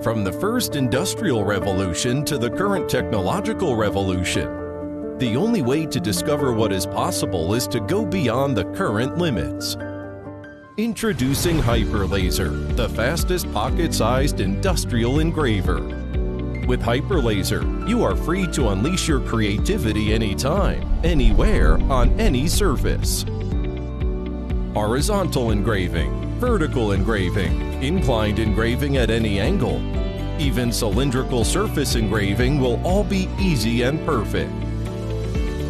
From the first industrial revolution to the current technological revolution, the only way to discover what is possible is to go beyond the current limits. Introducing HyperLazer, the fastest pocket-sized industrial engraver. With HyperLazer, you are free to unleash your creativity anytime, anywhere, on any surface. Horizontal engraving, vertical engraving, inclined engraving at any angle, even cylindrical surface engraving will all be easy and perfect.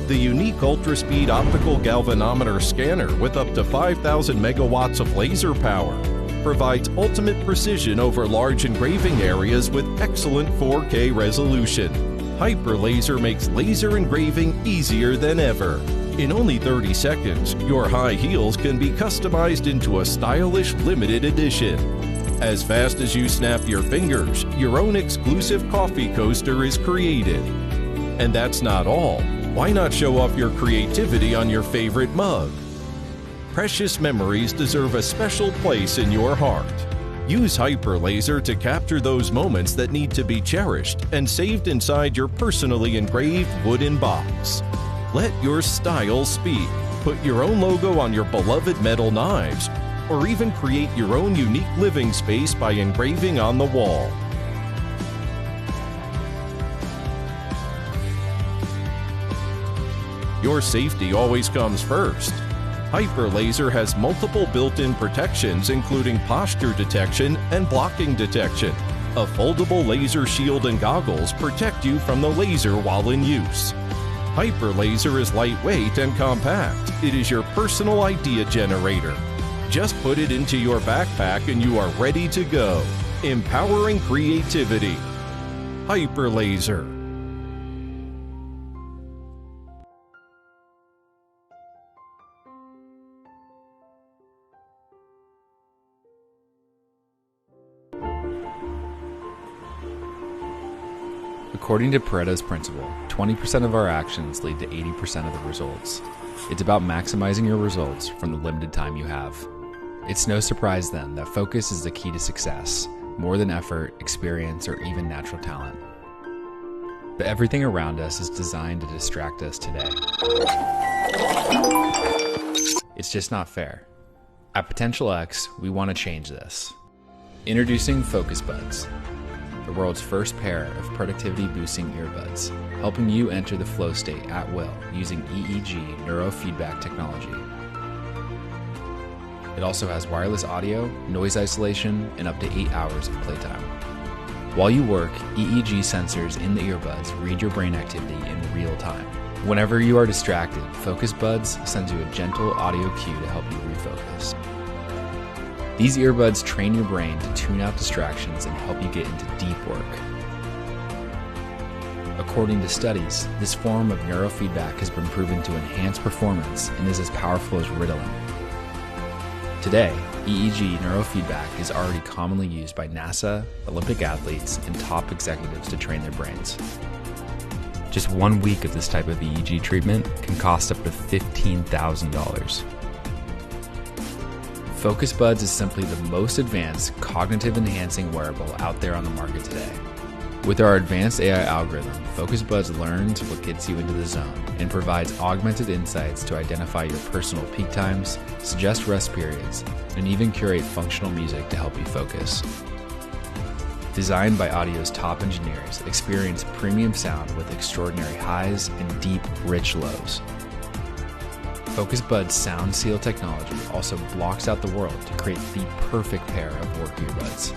The unique ultra-speed optical galvanometer scanner with up to 5,000 megawatts of laser power provides ultimate precision over large engraving areas with excellent 4K resolution. HyperLazer makes laser engraving easier than ever. In only 30 seconds, your high heels can be customized into a stylish limited edition. As fast as you snap your fingers, your own exclusive coffee coaster is created. And that's not all. Why not show off your creativity on your favorite mug? Precious memories deserve a special place in your heart. Use HyperLazer to capture those moments that need to be cherished and saved inside your personally engraved wooden box. Let your style speak. Put your own logo on your beloved metal knives, or even create your own unique living space by engraving on the wall. Your safety always comes first. HyperLazer has multiple built-in protections including posture detection and blocking detection. A foldable laser shield and goggles protect you from the laser while in use. HyperLazer is lightweight and compact. It is your personal idea generator. Just put it into your backpack and you are ready to go. Empowering creativity. HyperLazer. According to Pareto's principle, 20% of our actions lead to 80% of the results. It's about maximizing your results from the limited time you have. It's no surprise then that focus is the key to success, more than effort, experience, or even natural talent. But everything around us is designed to distract us today. It's just not fair. At Potential X, we want to change this. Introducing Focus Buds, the world's first pair of productivity-boosting earbuds, helping you enter the flow state at will using EEG neurofeedback technology. It also has wireless audio, noise isolation, and up to 8 hours of playtime. While you work, EEG sensors in the earbuds read your brain activity in real time. Whenever you are distracted, Focus Buds sends you a gentle audio cue to help you refocus. These earbuds train your brain to tune out distractions and help you get into deep work. According to studies, this form of neurofeedback has been proven to enhance performance and is as powerful as Ritalin. Today, EEG neurofeedback is already commonly used by NASA, Olympic athletes, and top executives to train their brains. Just 1 week of this type of EEG treatment can cost up to $15,000. Focus Buds is simply the most advanced cognitive-enhancing wearable out there on the market today. With our advanced AI algorithm, Focus Buds learns what gets you into the zone and provides augmented insights to identify your personal peak times, suggest rest periods, and even curate functional music to help you focus. Designed by audio's top engineers, experience premium sound with extraordinary highs and deep, rich lows. Focus Buds Sound Seal technology also blocks out the world to create the perfect pair of work earbuds.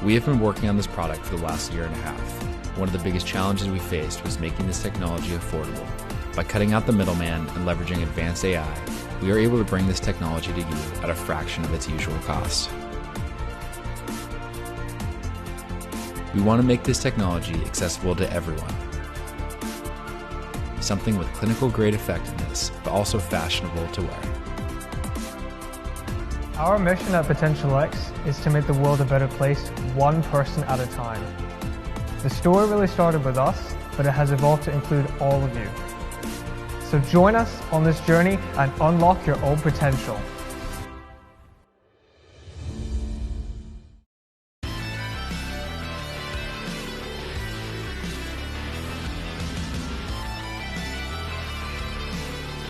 We have been working on this product for the last year and a half. One of the biggest challenges we faced was making this technology affordable. By cutting out the middleman and leveraging advanced AI, we are able to bring this technology to you at a fraction of its usual cost. We want to make this technology accessible to everyone. Something with clinical grade effectiveness, but also fashionable to wear. Our mission at Potential X is to make the world a better place, one person at a time. The store really started with us, but it has evolved to include all of you. So join us on this journey and unlock your own potential.